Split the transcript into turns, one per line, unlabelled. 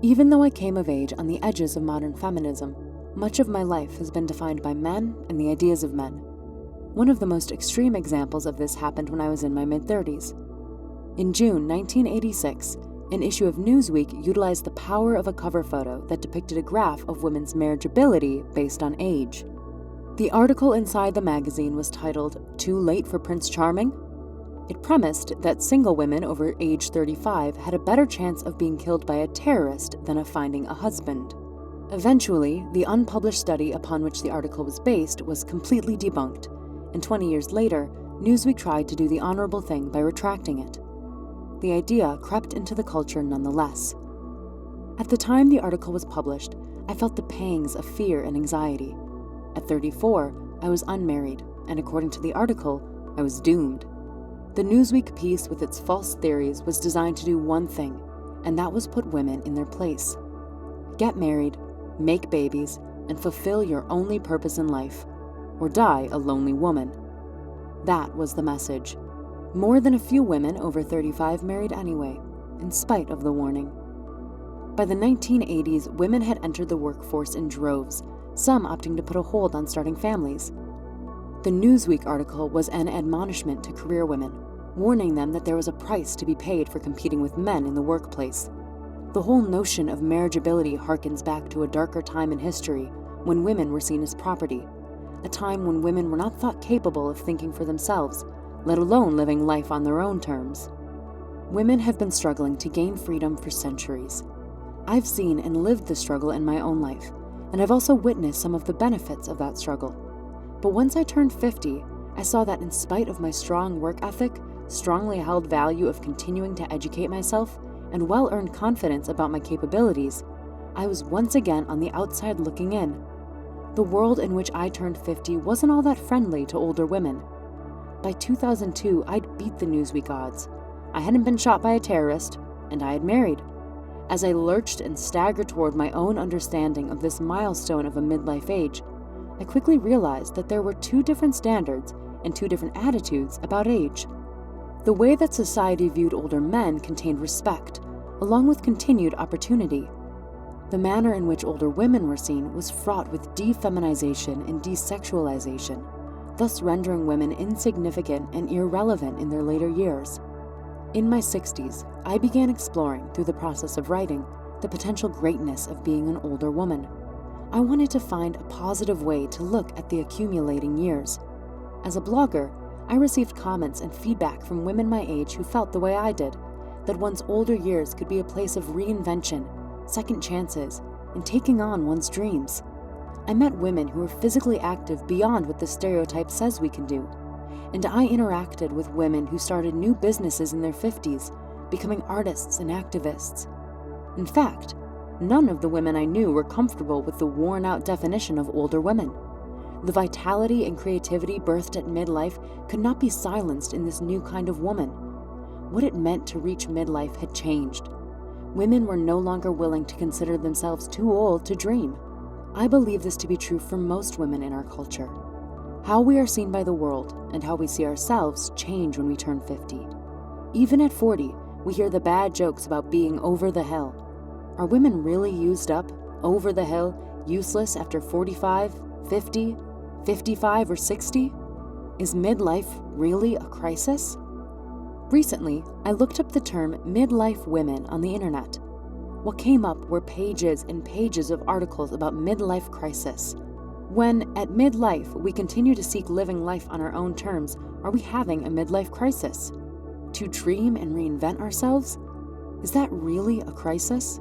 Even though I came of age on the edges of modern feminism, much of my life has been defined by men and the ideas of men. One of the most extreme examples of this happened when I was in my mid-30s. In June 1986, an issue of Newsweek utilized the power of a cover photo that depicted a graph of women's marriageability based on age. The article inside the magazine was titled, "Too Late for Prince Charming?" It premised that single women over age 35 had a better chance of being killed by a terrorist than of finding a husband. Eventually, the unpublished study upon which the article was based was completely debunked, and 20 years later, Newsweek tried to do the honorable thing by retracting it. The idea crept into the culture nonetheless. At the time the article was published, I felt the pangs of fear and anxiety. At 34, I was unmarried, and according to the article, I was doomed. The Newsweek piece with its false theories was designed to do one thing, and that was put women in their place. Get married, make babies, and fulfill your only purpose in life, or die a lonely woman. That was the message. More than a few women over 35 married anyway, in spite of the warning. By the 1980s, women had entered the workforce in droves, some opting to put a hold on starting families. The Newsweek article was an admonishment to career women, warning them that there was a price to be paid for competing with men in the workplace. The whole notion of marriageability harkens back to a darker time in history when women were seen as property, a time when women were not thought capable of thinking for themselves, let alone living life on their own terms. Women have been struggling to gain freedom for centuries. I've seen and lived the struggle in my own life, and I've also witnessed some of the benefits of that struggle. But once I turned 50, I saw that in spite of my strong work ethic, strongly held value of continuing to educate myself, and well-earned confidence about my capabilities, I was once again on the outside looking in. The world in which I turned 50 wasn't all that friendly to older women. By 2002, I'd beat the Newsweek odds. I hadn't been shot by a terrorist, and I had married. As I lurched and staggered toward my own understanding of this milestone of a midlife age, I quickly realized that there were two different standards and two different attitudes about age. The way that society viewed older men contained respect, along with continued opportunity. The manner in which older women were seen was fraught with defeminization and desexualization, thus rendering women insignificant and irrelevant in their later years. In my 60s, I began exploring, through the process of writing, the potential greatness of being an older woman. I wanted to find a positive way to look at the accumulating years. As a blogger, I received comments and feedback from women my age who felt the way I did, that one's older years could be a place of reinvention, second chances, and taking on one's dreams. I met women who were physically active beyond what the stereotype says we can do, and I interacted with women who started new businesses in their 50s, becoming artists and activists. In fact, none of the women I knew were comfortable with the worn-out definition of older women. The vitality and creativity birthed at midlife could not be silenced in this new kind of woman. What it meant to reach midlife had changed. Women were no longer willing to consider themselves too old to dream. I believe this to be true for most women in our culture. How we are seen by the world and how we see ourselves change when we turn 50. Even at 40, we hear the bad jokes about being over the hill. Are women really used up, over the hill, useless after 45, 50, 55, or 60? Is midlife really a crisis? Recently, I looked up the term midlife women on the internet. What came up were pages and pages of articles about midlife crisis. When, at midlife, we continue to seek living life on our own terms, are we having a midlife crisis? To dream and reinvent ourselves? Is that really a crisis?